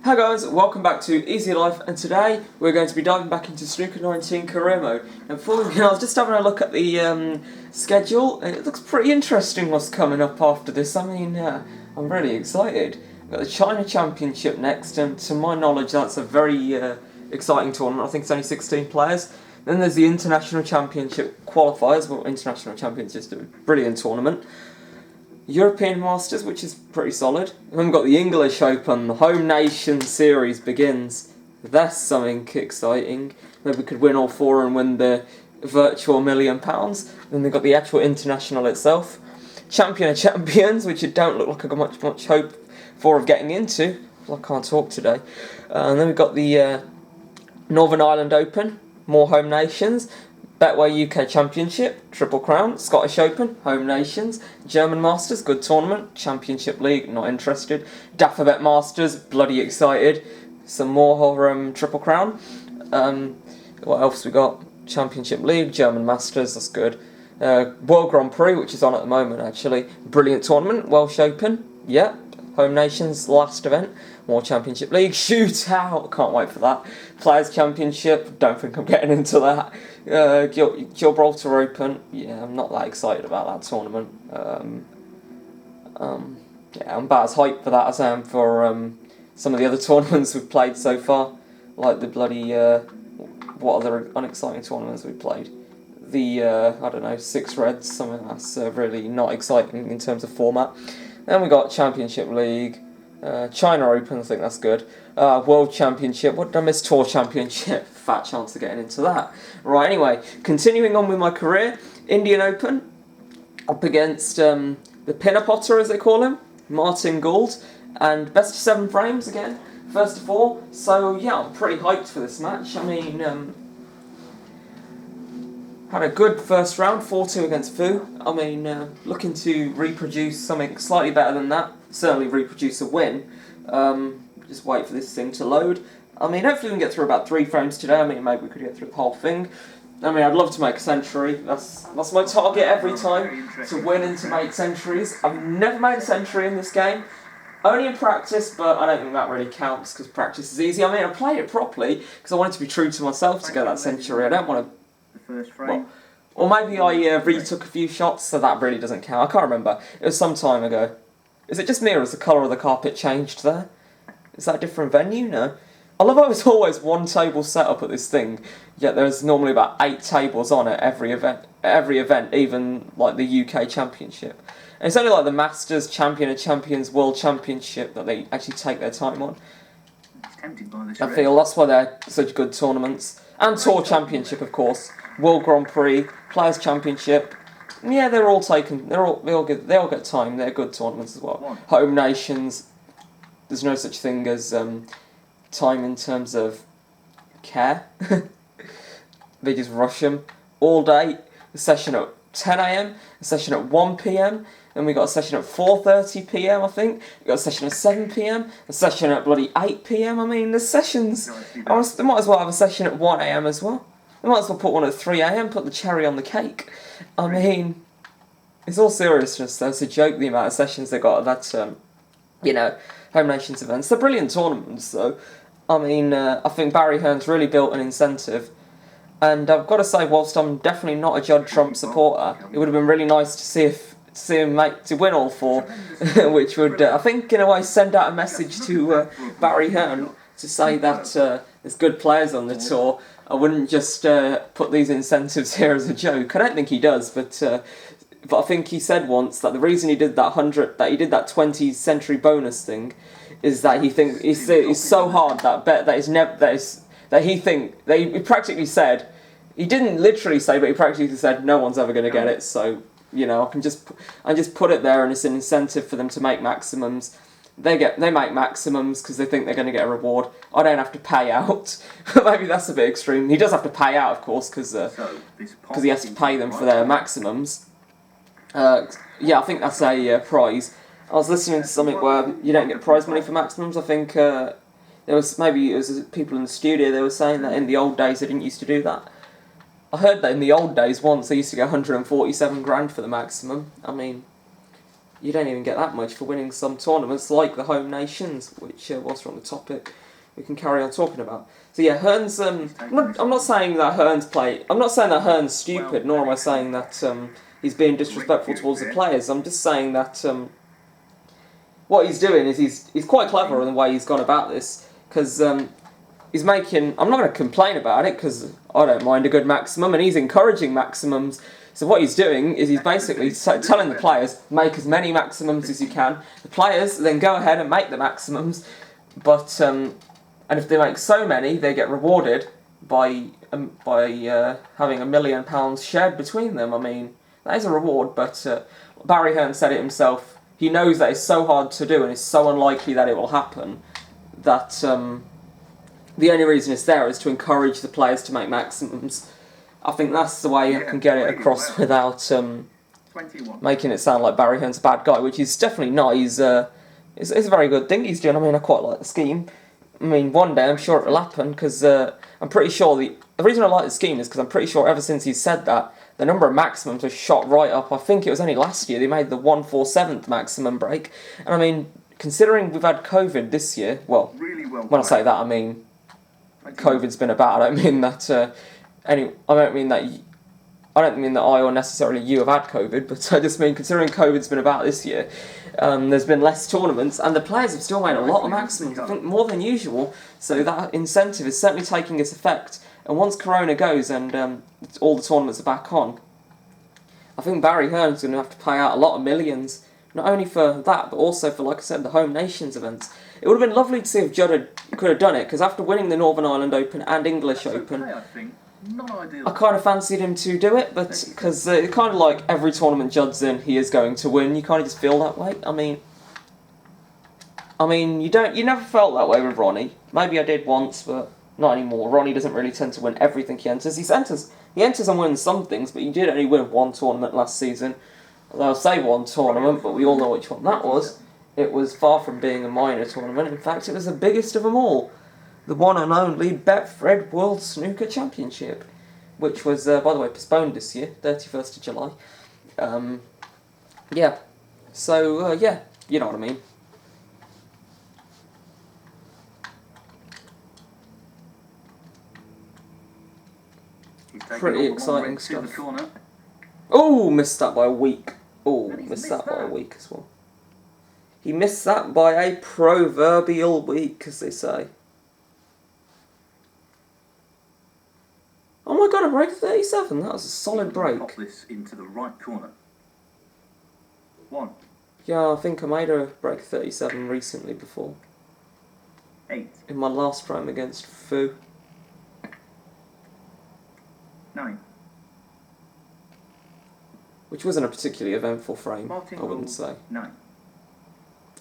Hi guys, welcome back to Easy Life, and today we're going to be diving back into Snooker 19 career mode. And before we begin, I was just having a look at the schedule, and it looks pretty interesting what's coming up after this. I mean, I'm really excited. We've got the China Championship next, and to my knowledge that's a very exciting tournament. I think it's only 16 players. Then there's the International Championship qualifiers. Well, International Championship is just a brilliant tournament. European Masters, which is pretty solid. And then we've got the English Open, the Home Nation Series begins. That's something exciting. Maybe we could win all four and win the virtual £1 million. Then they've got the actual international itself. Champion of Champions, which you don't look like I've got much hope for of getting into. I can't talk today. And then we've got the Northern Ireland Open, more home nations. Betway UK Championship, Triple Crown, Scottish Open, Home Nations, German Masters, good tournament, Championship League, not interested, Dafabet Masters, bloody excited, some more Triple Crown, what else we got, Championship League, German Masters, that's good, World Grand Prix, which is on at the moment actually, brilliant tournament, Welsh Open, yeah, Home Nations, last event, more Championship League, Shootout, can't wait for that, Players Championship, don't think I'm getting into that, Gibraltar Open, yeah, I'm not that excited about that tournament. Yeah, I'm about as hyped for that as I am for some of the other tournaments we've played so far, like the bloody, what other unexciting tournaments we've played? The, I don't know, Six Reds, something that's really not exciting in terms of format. Then we got Championship League, China Open, I think that's good. World Championship, what did I miss? Tour Championship, fat chance of getting into that. Right, anyway, continuing on with my career, Indian Open, up against the Pinner Potter, as they call him, Martin Gould, and best of 7 frames again, first of all. So yeah, I'm pretty hyped for this match. I mean, had a good first round, 4-2 against Fu. I mean, looking to reproduce something slightly better than that, certainly reproduce a win. Just wait for this thing to load. I mean, hopefully we can get through about 3 frames today. I mean, maybe we could get through the whole thing. I mean, I'd love to make a century. That's my target every time, to win and to make centuries. I've never made a century in this game. Only in practice, but I don't think that really counts because practice is easy. I mean, I played it properly because I wanted to be true to myself to get that century. I don't want to... Well, or maybe I retook a few shots, so that really doesn't count. I can't remember. It was some time ago. Is it just me, or has the colour of the carpet changed there? Is that a different venue? No. I love how it's always one table set up at this thing, yet there's normally about 8 tables on at every event, even like the UK Championship. And it's only like the Masters, Champion of Champions, World Championship that they actually take their time on. I feel that's why they're such good tournaments. And Tour Championship, of course. World Grand Prix, Players Championship. Yeah, they're all taken. They all get time. They're good tournaments as well. Home Nations. There's no such thing as time in terms of care. They just rush them all day. A session at 10 AM, a session at 1 PM, then we got a session at 4:30 PM. I think we got a session at 7 PM, a session at bloody 8 PM. I mean, the sessions. They might as well have a session at 1 AM as well. They might as well put one at 3 AM. Put the cherry on the cake. I mean, it's all seriousness though. It's a joke the amount of sessions they got at that. You know, Home Nations events. They're brilliant tournaments though. I mean, I think Barry Hearn's really built an incentive. And I've got to say, whilst I'm definitely not a Judd Trump supporter, it would have been really nice to see him to win all 4, which would, I think, in a way, send out a message to Barry Hearn to say that there's good players on the tour. I wouldn't just put these incentives here as a joke. I don't think he does, but I think he said once that the reason he did that 20th century bonus thing is that he thinks it's so hard he practically said, he didn't literally say, but he practically said no one's ever going to get it, so, you know, I just put it there and it's an incentive for them to make maximums. They make maximums because they think they're going to get a reward. I don't have to pay out. Maybe that's a bit extreme. He does have to pay out, of course, because he has to pay them for their maximums. Yeah, I think that's a prize. I was listening to something where you don't get prize money for maximums. I think it was people in the studio, they were saying that in the old days they didn't used to do that. I heard that in the old days once they used to get 147 grand for the maximum. I mean, you don't even get that much for winning some tournaments like the Home Nations, which, whilst we're on the topic, we can carry on talking about. So yeah, Hearn's. I'm not saying that I'm not saying that Hearn's stupid, nor am I saying that he's being disrespectful towards the players. I'm just saying that what he's doing is he's quite clever in the way he's gone about this, because he's making. I'm not going to complain about it because I don't mind a good maximum, and he's encouraging maximums. So what he's doing is he's basically telling the players, make as many maximums as you can. The players then go ahead and make the maximums, but and if they make so many, they get rewarded by having £1 million shared between them. I mean, that is a reward, but Barry Hearn said it himself. He knows that it's so hard to do and it's so unlikely that it will happen that the only reason it's there is to encourage the players to make maximums. I think that's the way I can get it across without making it sound like Barry Hearn's a bad guy, which he's definitely not. It's a very good thing he's doing. I mean, I quite like the scheme. I mean, one day I'm sure it'll happen, because I'm pretty sure the reason I like the scheme is because I'm pretty sure ever since he's said that, the number of maximums has shot right up. I think it was only last year they made the 147th maximum break. And I mean, considering we've had COVID this year, well, when I say that, I mean COVID's been about. I don't mean that. I don't mean that I or necessarily you have had COVID, but I just mean considering COVID's been about this year, there's been less tournaments, and the players have still made a lot of maximums, I think more than usual, so that incentive is certainly taking its effect. And once Corona goes and all the tournaments are back on, I think Barry Hearn's going to have to pay out a lot of millions, not only for that, but also for, like I said, the Home Nations events. It would have been lovely to see if Judd could have done it, because after winning the Northern Ireland Open and English Open, I kind of fancied him to do it, but because kind of like every tournament Judd's in, he is going to win. You kind of just feel that way. I mean, you never felt that way with Ronnie. Maybe I did once, but not anymore. Ronnie doesn't really tend to win everything he enters. He enters and wins some things, but he did only win one tournament last season. I'll say one tournament, but we all know which one that was. It was far from being a minor tournament. In fact, it was the biggest of them all. The one and only Betfred World Snooker Championship, which was, by the way, postponed this year, 31st of July. Yeah. So, yeah, you know what I mean. Pretty exciting stuff. Oh, missed that by a week. Oh, missed that by a week as well. He missed that by a proverbial week, as they say. Oh my god, a break 37. That was a solid break. Pop this into the right corner. 1. Yeah, I think I made a break 37 recently before. 8. In my last frame against Fu. 9. Which wasn't a particularly eventful frame, Martin I wouldn't Gould, say. 9.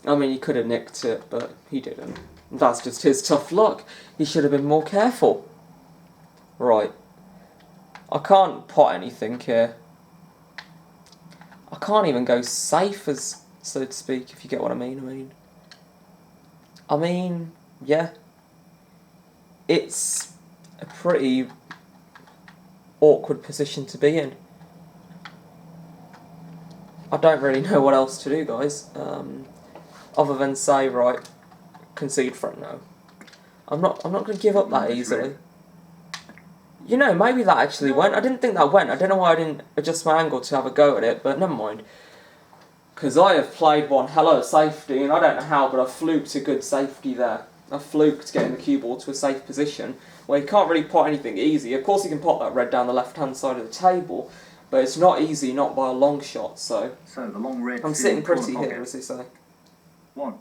I mean, he could have nicked it, but he didn't. That's just his tough luck. He should have been more careful. Right. I can't pot anything here. I can't even go safe, as so to speak, if you get what I mean. I mean, yeah. It's a pretty awkward position to be in. I don't really know what else to do, guys. Other than say, right, concede front. No, I'm not going to give up that easily. You know, maybe that actually went. I didn't think that went. I don't know why I didn't adjust my angle to have a go at it, but never mind. Because I have played one hello safety, and I don't know how, but I fluked a good safety there. I fluked getting the cue ball to a safe position, where you can't really pot anything easy. Of course you can pot that red down the left-hand side of the table, but it's not easy, not by a long shot, so the long red I'm sitting pretty here, as they say. 1.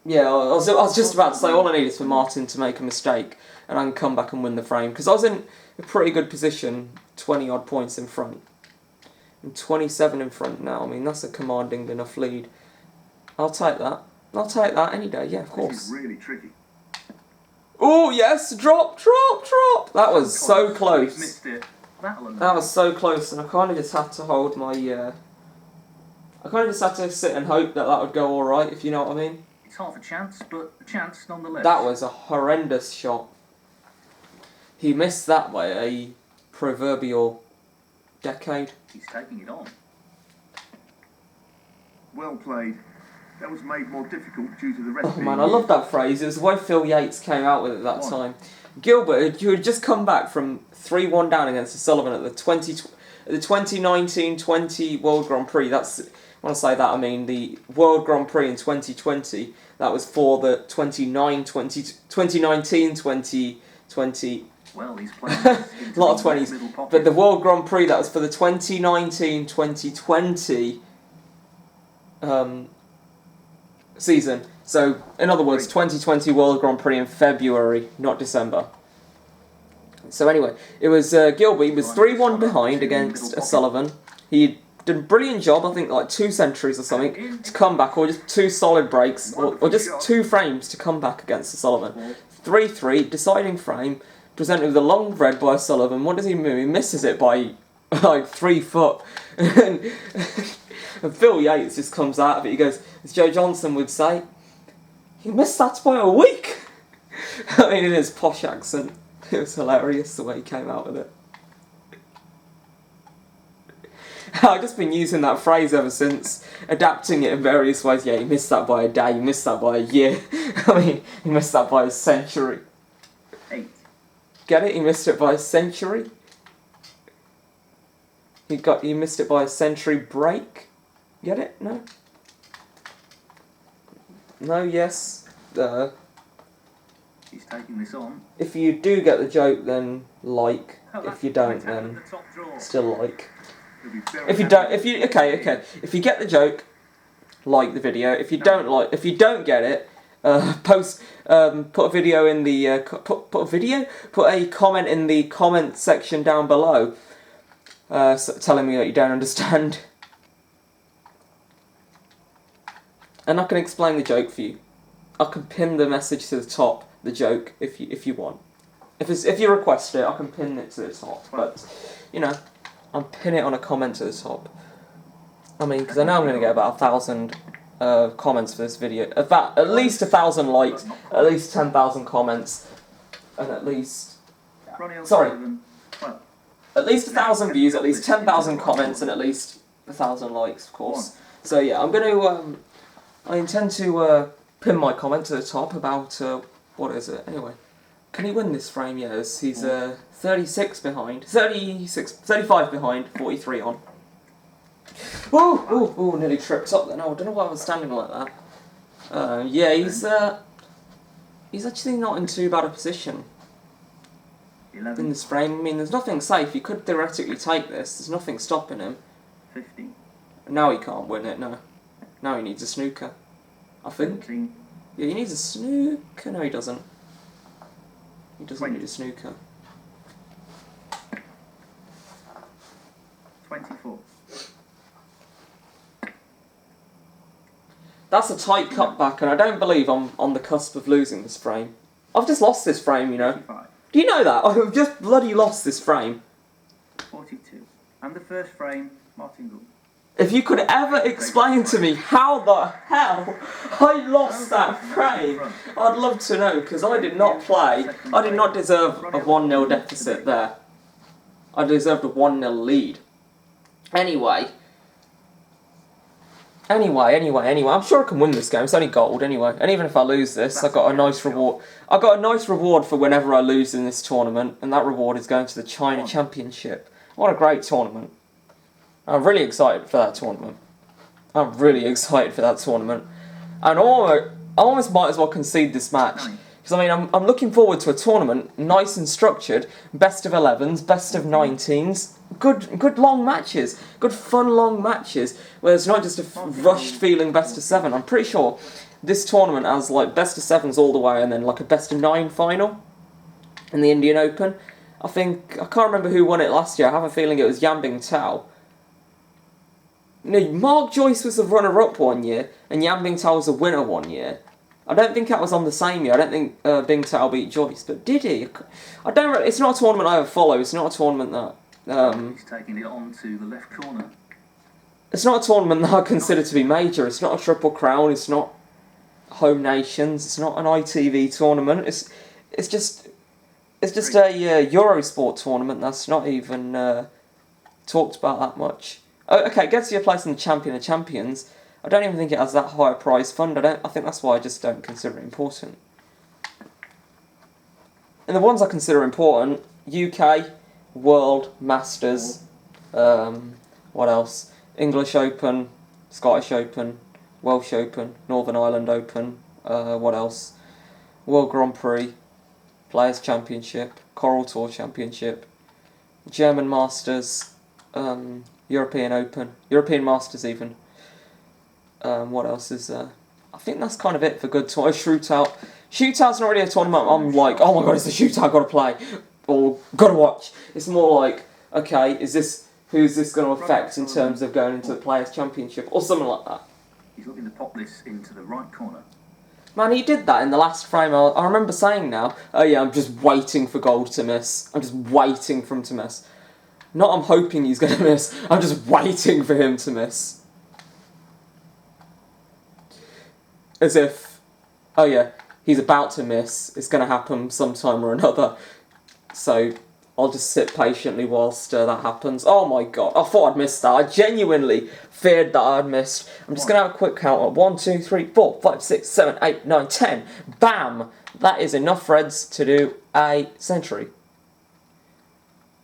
Yeah, I was just about to say, all I need is for Martin to make a mistake, and I can come back and win the frame, because I was in a pretty good position, 20-odd points in front. I'm 27 in front now. I mean, that's a commanding enough lead. I'll take that. I'll take that any day, yeah, of course. This is really tricky. Oh, yes! Drop! That was so close. Missed it. That was so close, and I kind of just had to hold my... I kind of just had to sit and hope that would go alright, if you know what I mean. It's half a chance, but a chance nonetheless. That was a horrendous shot. He missed that by a proverbial decade. He's taking it on. Well played. That was made more difficult due to the rest. Oh man, I love that phrase. It was the way Phil Yates came out with it that time. Gilbert, who had just come back from 3-1 down against O'Sullivan at the 2019-20 World Grand Prix. When I say that, I mean the World Grand Prix in 2020. That was for the 2019-2020. Well, he's playing A lot of 20s. But the World Grand Prix, that was for the 2019-2020 season. So, in other words, 2020 World Grand Prix in February, not December. So anyway, it was Gilbert. He was 3-1 behind against O'Sullivan. He did a brilliant job, I think like 2 centuries or something, to come back, or just 2 solid breaks, or just 2 frames to come back against O'Sullivan. 3-3, deciding frame, presented with a long red by O'Sullivan. What does he move? He misses it by like 3 foot. And Phil Yates just comes out of it. He goes, as Joe Johnson would say, "He missed that by a week." I mean, in his posh accent. It was hilarious the way he came out with it. I've just been using that phrase ever since, adapting it in various ways. Yeah, you missed that by a day, you missed that by a year. I mean, you missed that by a century. 8. Get it? You missed it by a century? You missed it by a century break? Get it? No? No, yes. He's taking this on. If you do get the joke, then like. If you don't, then still like. If you don't, okay. If you get the joke, like the video. If you don't get it, put a video in the put a comment in the comment section down below, telling me that you don't understand, and I can explain the joke for you. I can pin the message to the top, the joke, if you want. If you request it, I can pin it to the top. But you know, I'll pin it on a comment to the top. I mean, because I know I'm going to get about 1,000 comments for this video. About at least 1,000 likes, at least 10,000 comments, and at least at least 1,000 views, at least 10,000 comments, and at least 1,000 likes, of course. So yeah, I'm going to. I intend to pin my comment to the top about what is it anyway? Can he win this frame? Yes, he's 35 behind, 43 on. Oh, nearly tripped up then. Oh, I don't know why I was standing like that. Yeah, he's actually not in too bad a position 11. in this frame. I mean, there's nothing safe. He could theoretically take this. There's nothing stopping him. 15. Now he can't win it, no. Now he needs a snooker, I think. 17. Yeah, he needs a snooker. No, he doesn't. He doesn't need a snooker. 24. That's a tight cutback, and I don't believe I'm on the cusp of losing this frame. I've just lost this frame, you know. 55. Do you know that? I've just bloody lost this frame. 42. And the first frame, Martin Gould. If you could ever explain to me how the hell I lost that frame, I'd love to know, because I did not play. I did not deserve a 1-0 deficit there. I deserved a 1-0 lead. Anyway, I'm sure I can win this game. It's only gold anyway. And even if I lose this, I got a nice reward. I got a nice reward for whenever I lose in this tournament, and that reward is going to the China Championship. What a great tournament. I'm really excited for that tournament. And I almost might as well concede this match. Because I mean, I'm looking forward to a tournament, nice and structured, best of 11s, best of 19s, good long matches, good fun long matches, where it's not just a rushed feeling best of 7. I'm pretty sure this tournament has like best of 7s all the way, and then like a best of 9 final in the Indian Open. I can't remember who won it last year. I have a feeling it was Yambing Tao. No, Mark Joyce was the runner-up one year, and Yambing Tao was the winner one year. I don't think that was on the same year. I don't think Bing Tao beat Joyce, but did he? It's not a tournament I ever follow. It's not a tournament that. He's taking it on to the left corner. It's not a tournament that I consider to be major. It's not a Triple Crown. It's not Home Nations. It's not an ITV tournament. It's just a Eurosport tournament that's not even talked about that much. Oh, okay, it gets you a place in the Champion of Champions. I don't even think it has that high a prize fund. I think that's why I just don't consider it important. And the ones I consider important: UK, World, Masters, what else? English Open, Scottish Open, Welsh Open, Northern Ireland Open, what else? World Grand Prix, Players Championship, Coral Tour Championship, German Masters, European Open, European Masters even. What else is there? I think that's kind of it for good tournament. Shootout. Shootout's not really a tournament I'm like, oh my god, it's a shootout, gotta play, or gotta watch. It's more like, okay, who's this going to affect in terms of going into the Players Championship, or something like that. He's looking to pop this into the right corner. Man, he did that in the last frame. I remember saying now, oh yeah, I'm just waiting for Gould to miss. I'm just waiting for him to miss. Not I'm hoping he's going to miss, I'm just waiting for him to miss. As if, oh yeah, he's about to miss, it's going to happen sometime or another. So I'll just sit patiently whilst that happens. Oh my god, I thought I'd missed that. I genuinely feared that I'd missed. I'm just going to have a quick count. 1, 2, 3, 4, 5, 6, 7, 8, 9, 10. Bam! That is enough reds to do a century.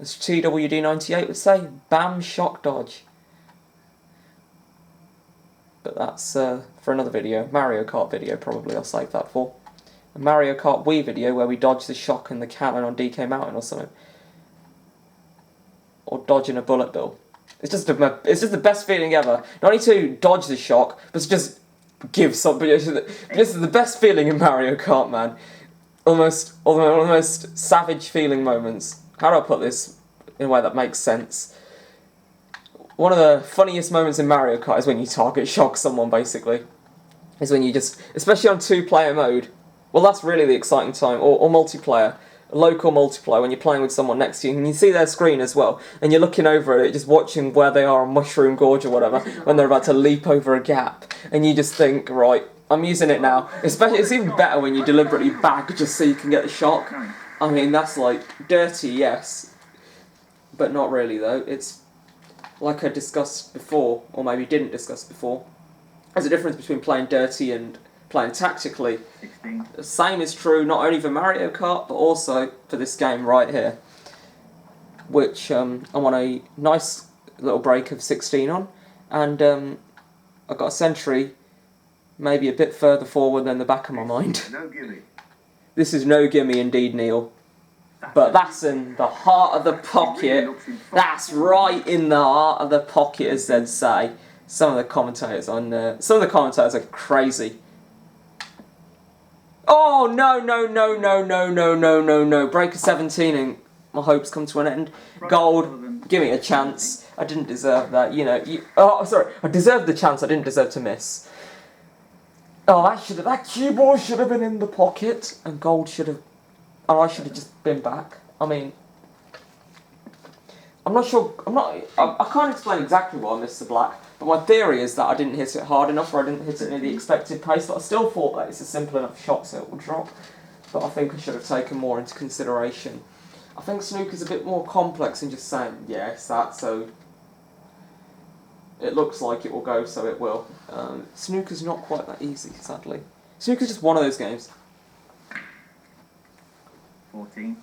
As TWD98 would say, bam, shock dodge. But that's for another video. Mario Kart video, probably. I'll save that for. A Mario Kart Wii video where we dodge the shock and the cannon on DK Mountain or something. Or dodging a bullet bill. It's just the best feeling ever. Not only to dodge the shock, but to just give somebody. This is the best feeling in Mario Kart, man. Almost one of the most savage feeling moments. How do I put this in a way that makes sense? One of the funniest moments in Mario Kart is when you target shock someone, basically. Is when you just, especially on 2-player mode. Well, that's really the exciting time. Or multiplayer. Local multiplayer, when you're playing with someone next to you, and you see their screen as well, and you're looking over at it, just watching where they are on Mushroom Gorge or whatever, when they're about to leap over a gap, and you just think, right, I'm using it now. Especially, it's even better when you deliberately bag just so you can get the shock. I mean, that's like, dirty, yes, but not really though. It's, like I discussed before, or maybe didn't discuss before, there's a difference between playing dirty and playing tactically. 16. The same is true not only for Mario Kart, but also for this game right here, which I'm on a nice little break of 16 on, and I've got a century maybe a bit further forward than the back of my mind. No gimme. This is no gimme indeed, Neil. But that's in the heart of the pocket. That's right in the heart of the pocket, as they'd say. Some of the commentators are crazy. Oh, no. Breaker 17 and my hopes come to an end. Gold, give me a chance. I didn't deserve that, you know. I deserved the chance, I didn't deserve to miss. Oh, that cue ball should have been in the pocket, and Gold should have, and I should have just been back. I mean, I can't explain exactly why I missed the black. But my theory is that I didn't hit it hard enough, or I didn't hit it near the expected pace, but I still thought that it's a simple enough shot so it will drop. But I think I should have taken more into consideration. I think snooker's a bit more complex than just saying, yeah, it's that, so it looks like it will go, so it will. Snooker's not quite that easy, sadly. Snooker's just one of those games. 14.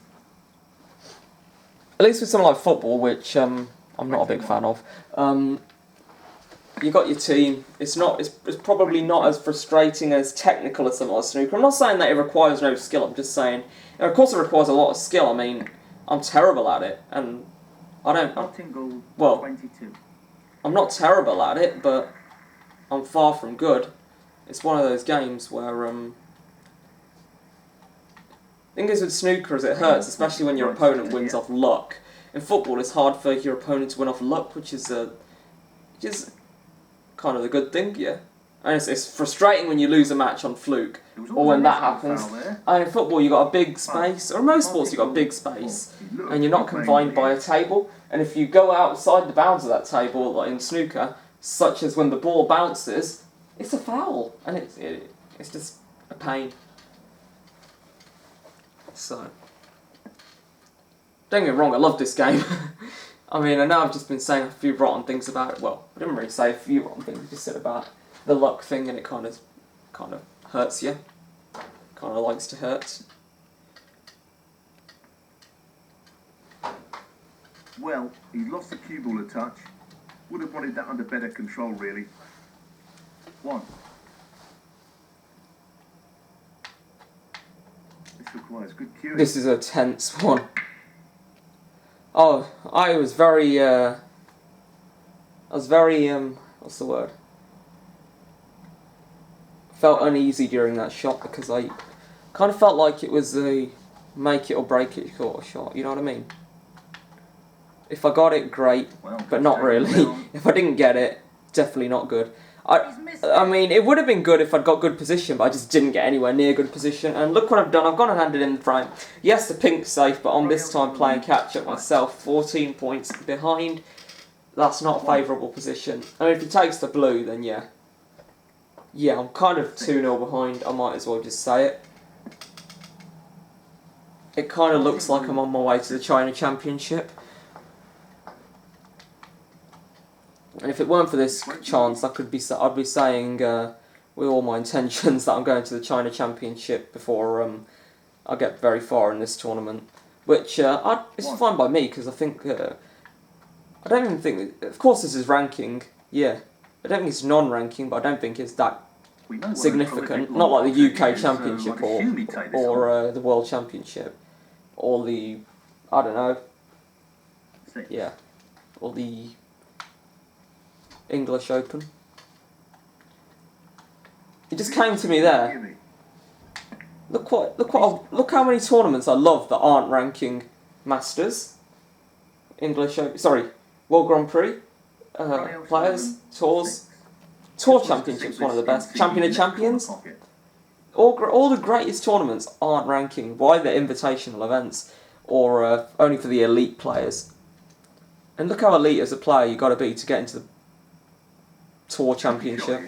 At least with something like football, which I'm not a big fan of. You got your team. It's probably not as frustrating as technical as something like snooker. I'm not saying that it requires no skill. I'm just saying, of course, it requires a lot of skill. I mean, I'm terrible at it, and Martin Gould, well, 22. I'm not terrible at it, but I'm far from good. It's one of those games where the thing is with snooker is it hurts, especially when your opponent wins off luck. In football, it's hard for your opponent to win off luck, which is kind of the good thing, yeah. And it's frustrating when you lose a match on fluke, or when that happens. And in football, you got a big space, or in most sports, you got a big space, and you're not confined by a table. And if you go outside the bounds of that table, like in snooker, such as when the ball bounces, it's a foul, and it's just a pain. So, don't get me wrong, I love this game. I mean, I know I've just been saying a few rotten things about it. Well, I didn't really say a few rotten things, I just said about the luck thing, and it kind of hurts you. Kind of likes to hurt. Well, he lost the cue ball a touch. Would have wanted that under better control, really. 1. This requires good cueing. This is a tense one. Oh, I was very, what's the word? Felt uneasy during that shot because I kind of felt like it was a make it or break it sort of shot, you know what I mean? If I got it, great, but not really. If I didn't get it, definitely not good. I mean, it would have been good if I'd got good position, but I just didn't get anywhere near good position. And look what I've done. I've gone and landed in the frame. Yes, the pink's safe, but I'm this time playing catch-up myself. 14 points behind. That's not a favourable position. I mean, if he takes the blue, then yeah. Yeah, I'm kind of 2-0 behind. I might as well just say it. It kind of looks like I'm on my way to the China Championship. And if it weren't for this chance, I'd be saying with all my intentions that I'm going to the China Championship before I get very far in this tournament. Which it's fine by me, because I think I don't even think. Of course, this is ranking. Yeah, I don't think it's non-ranking, but I don't think it's that significant. Not like the UK Championship or the World Championship or the I don't know. Yeah, or the English Open. It just came to me there. Look how many tournaments I love that aren't ranking Masters, English Open, sorry, World Grand Prix, Players, Tours, Tour Championship's one of the best, Champion of Champions. All the greatest tournaments aren't ranking. Why? They're invitational events, or only for the elite players. And look how elite as a player you got to be to get into the Tour Championship.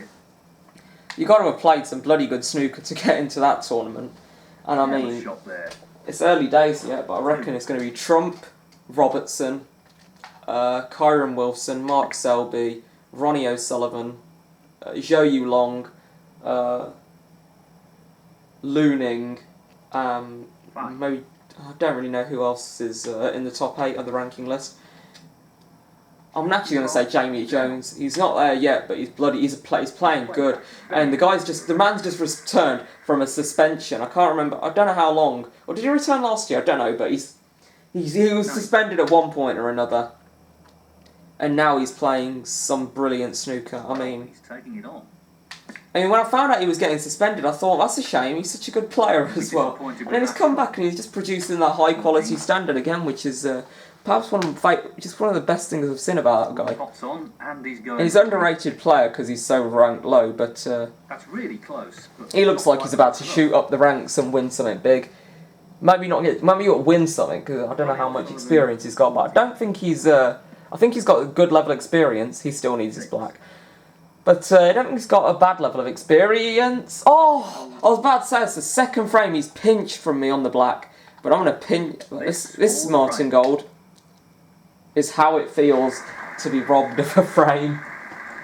You got to have played some bloody good snooker to get into that tournament. And I mean, it's early days yet, but I reckon it's going to be Trump, Robertson, Kyron Wilson, Mark Selby, Ronnie O'Sullivan, Zhou Yulong, Looning, maybe I don't really know who else is in the top 8 of the ranking list. I'm actually going to say Jamie Jones. He's not there yet, but he's playing good. And the man's just returned from a suspension. I can't remember. I don't know how long. Or did he return last year? I don't know. But he was suspended at one point or another. And now he's playing some brilliant snooker. I mean, he's taking it on. when I found out he was getting suspended, I thought, that's a shame. He's such a good player as well. And then he's come back and he's just producing that high quality standard again, which is perhaps one of the best things I've seen about that guy. And he's an underrated player because he's so ranked low, but that's really close. He looks like he's about to shoot up the ranks and win something big. Maybe he'll win something, because I don't know how much experience he's got, but I don't think he's. I think he's got a good level of experience. He still needs his black. But I don't think he's got a bad level of experience. Oh, I was about to say it's the second frame he's pinched from me on the black. But I'm going to pinch. This is Martin Gould. Is how it feels to be robbed of a frame.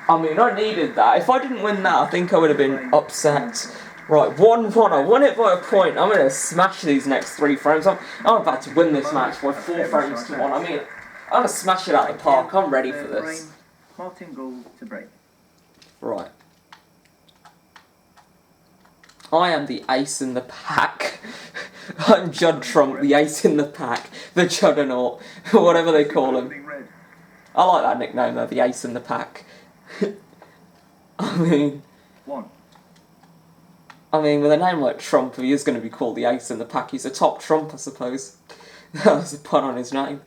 I mean, I needed that. If I didn't win that, I think I would have been upset. Right, 1-1. I won it by a point. I'm going to smash these next 3 frames. I'm about to win this match by 4 frames to 1. I mean, I'm going to smash it out of the park. I'm ready for this. Martin Gould to break. Right. I am the ace in the pack. I'm Judd Trump, the ace in the pack. The Juddernaut. Whatever they call him. I like that nickname though, the ace in the pack. I mean, with a name like Trump, he is going to be called the ace in the pack. He's a top Trump, I suppose. That was a pun on his name.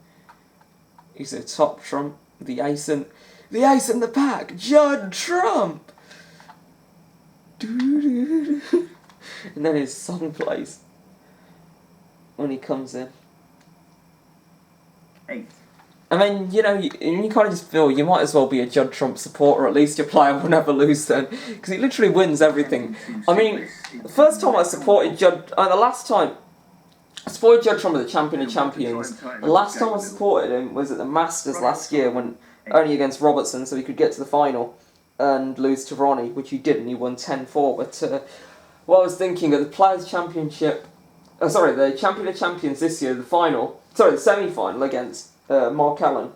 He's a top Trump, the ace in the pack, Judd Trump. And then his song plays when he comes in. 8. I mean, you kind of just feel you might as well be a Judd Trump supporter. At least your player will never lose then, because he literally wins everything. I mean, the first time I supported Judd, the last time I supported Judd Trump as the Champion of Champions. The last time I supported him was at the Masters last year, when only against Robertson, so he could get to the final. and lose to Ronnie, which he didn't. He won 10-4. But what I was thinking of the Players' Championship, the Champion of Champions this year, the semi-final against Mark Allen.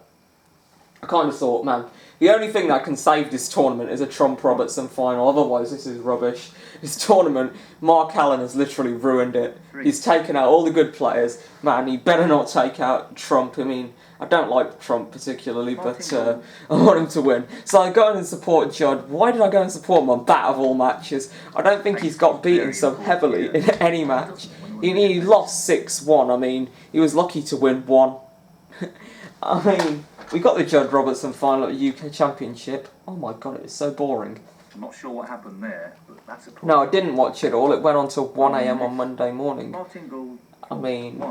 I kind of thought, man, the only thing that can save this tournament is a Trump-Robertson final, otherwise this is rubbish. This tournament, Mark Allen has literally ruined it. He's taken out all the good players. Man, he better not take out Trump. I mean, I don't like Trump particularly, but I want him to win. So I go and support Judd. Why did I go and support him on that of all matches? I don't think he's got beaten so heavily in any match. He lost 6-1. I mean, he was lucky to win 1. I mean, we got the Judd Robertson final at the UK Championship. Oh my god, it was so boring. I'm not sure what happened there, but that's a problem. No, I didn't watch it all. It went on till 1 a.m. on Monday morning. Martin Gould. I mean,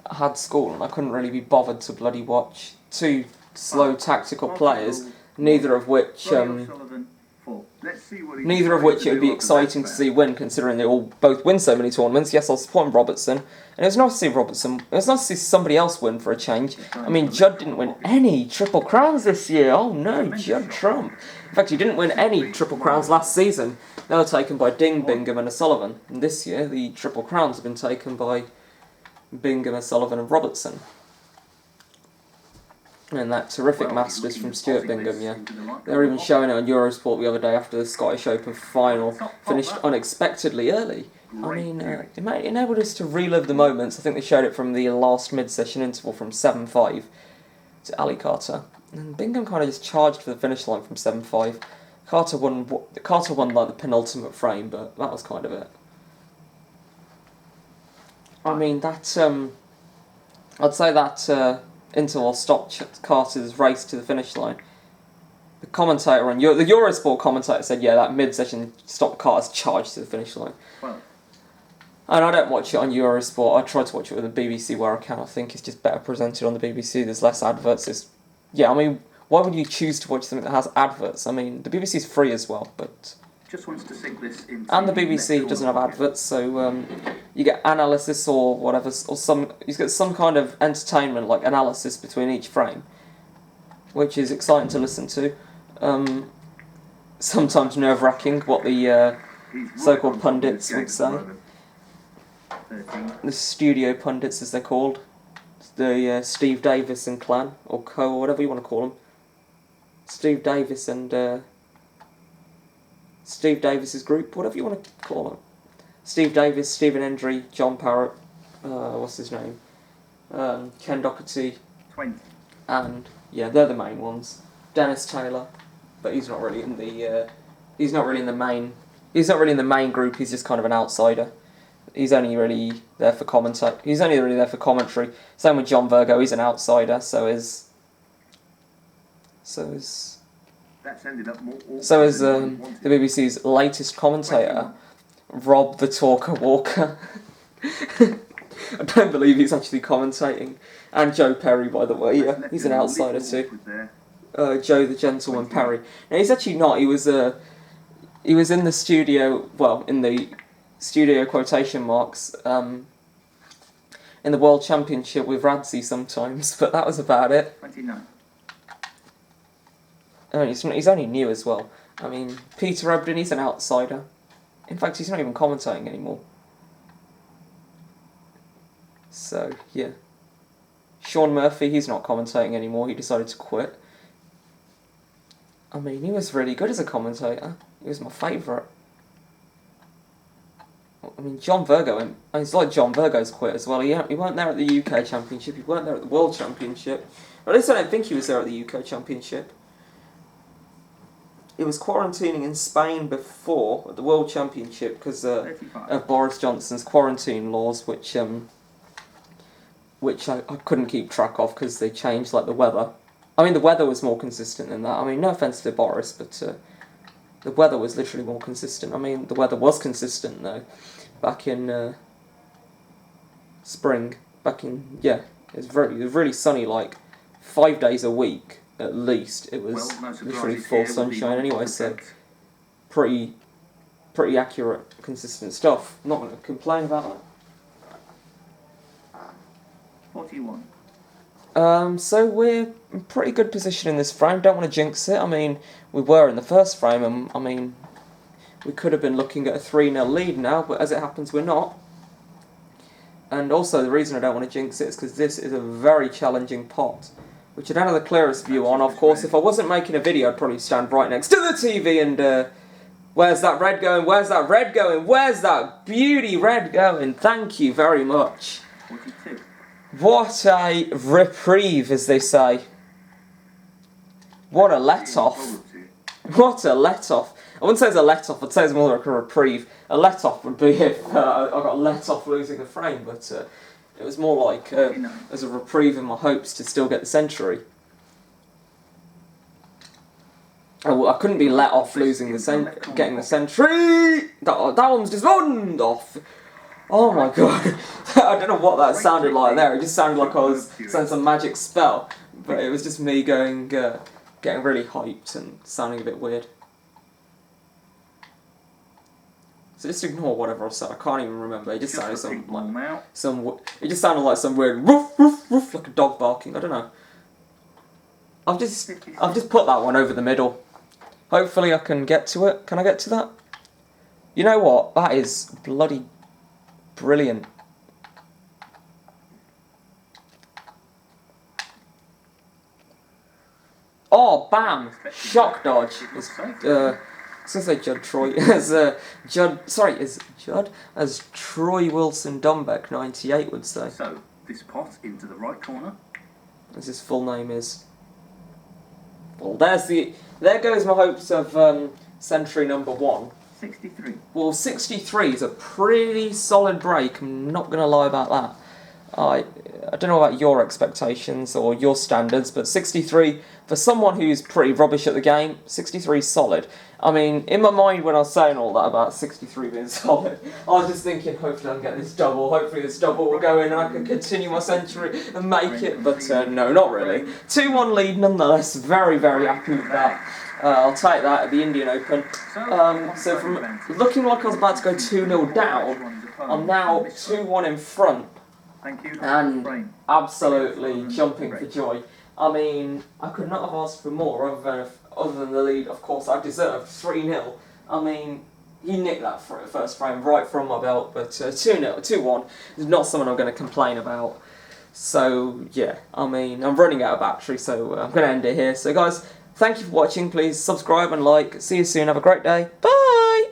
I had school and I couldn't really be bothered to bloody watch two slow tactical players, neither of which it would be exciting to see win, considering they all both win so many tournaments. Yes, I'll support Robertson, and it was nice to see Robertson. It was nice to see somebody else win for a change. I mean, Judd didn't win any Triple Crowns this year. Oh no, Judd Trump. In fact, he didn't win any Triple Crowns last season. They were taken by Bingham and O'Sullivan. And this year, the Triple Crowns have been taken by Bingham, O'Sullivan and Robertson. And that terrific Masters from Stuart Bingham, yeah. They were even showing it on Eurosport the other day after the Scottish Open final finished unexpectedly early. I mean, it enabled us to relive the moments. I think they showed it from the last mid-session interval from 7-5 to Ali Carter. And Bingham kind of just charged for the finish line from 7-5. Carter won like the penultimate frame, but that was kind of it. I mean, that, I'd say that interval stopped Carter's race to the finish line. The commentator on the Eurosport commentator said, yeah, that mid-session stopped Carter's charge to the finish line. Well, and I don't watch it on Eurosport. I try to watch it with the BBC where I can. I think it's just better presented on the BBC. There's less adverts. I mean, why would you choose to watch something that has adverts? I mean, the BBC's free as well, but... Just wants to sink this into and the BBC doesn't have adverts, so you get analysis or whatever, you get some kind of entertainment, like analysis between each frame, which is exciting to listen to. Sometimes nerve-wracking, what the so-called pundits would say. The studio pundits, as they're called. The Steve Davis and clan, or co, or whatever you want to call them. Steve Davis and... Steve Davis's group, whatever you want to call it. Steve Davis, Stephen Hendry, John Parrott, what's his name? Ken Doherty. 20. And yeah, they're the main ones. Dennis Taylor, but he's not really in the main group. He's just kind of an outsider. He's only really there for commentary. Same with John Virgo. He's an outsider. So is the BBC's latest commentator, Rob the Talker Walker. I don't believe he's actually commentating. And Joe Perry, by the way, yeah, he's an outsider too. Joe the Gentleman Perry. Now he's actually not. He was in the studio. Well, in the studio quotation marks. In the World Championship with Radzi sometimes, but that was about it. 29. He's only new as well. I mean, Peter Ebdon, he's an outsider. In fact, he's not even commentating anymore. So, yeah. Sean Murphy, he's not commentating anymore. He decided to quit. I mean, he was really good as a commentator. He was my favourite. I mean, John Virgo, it's like John Virgo's quit as well. He weren't there at the UK Championship. He weren't there at the World Championship. At least I don't think he was there at the UK Championship. He was quarantining in Spain before at the World Championship because of Boris Johnson's quarantine laws, which I couldn't keep track of because they changed, like the weather. I mean, the weather was more consistent than that. I mean, no offence to Boris, but the weather was literally more consistent. I mean, the weather was consistent though, back in spring. It was really sunny, like 5 days a week. At least it was literally full sunshine anyway, so pretty accurate, consistent stuff. I'm not going to complain about that. 41. So we're in pretty good position in this frame. Don't want to jinx it. I mean, we were in the first frame, and I mean, we could have been looking at a 3-0 lead now, but as it happens, we're not. And also, the reason I don't want to jinx it is because this is a very challenging pot, which I don't have the clearest view on. Of course, if I wasn't making a video, I'd probably stand right next to the TV and, where's that red going? Where's that red going? Where's that beauty red going? Thank you very much. What a reprieve, as they say. What a let-off. What a let-off. I wouldn't say it's a let-off, I'd say it's more like a reprieve. A let-off would be if I got let off losing a frame, but it was more like as a reprieve in my hopes to still get the century. Oh, I couldn't be let off losing the getting the century! That one's just one off! Oh my god, I don't know what that sounded like there, it just sounded like I was saying some magic spell, but it was just me going, getting really hyped and sounding a bit weird. So just ignore whatever I said, I can't even remember, it just sounded it just sounded like some weird woof woof woof, like a dog barking, I don't know. I've just put that one over the middle. Hopefully I can get to it, can I get to that? You know what, that is bloody brilliant. Oh, bam! Shock dodge. I was gonna say Judd Troy. As Troy Wilson Dombeck 98 would say. So this pot into the right corner. As his full name is. Well, there goes my hopes of century number 1. 63. Well, 63 is a pretty solid break, I'm not going to lie about that. I don't know about your expectations or your standards, but 63, for someone who's pretty rubbish at the game, 63 is solid. I mean, in my mind when I was saying all that about 63 being solid, I was just thinking, hopefully I can get this double, hopefully this double will go in and I can continue my century and make it, but no, not really. 2-1 lead nonetheless, very, very happy with that. I'll take that at the Indian Open. So from looking like I was about to go 2-0 down, I'm now 2-1 in front. And absolutely jumping for joy. I mean, I could not have asked for more other than the lead. Of course, I deserved 3-0. I mean, he nicked that first frame right from my belt, but 2-0, 2-1 is not something I'm going to complain about. So, yeah, I mean, I'm running out of battery, so I'm going to end it here. So, guys, thank you for watching. Please subscribe and like. See you soon. Have a great day. Bye!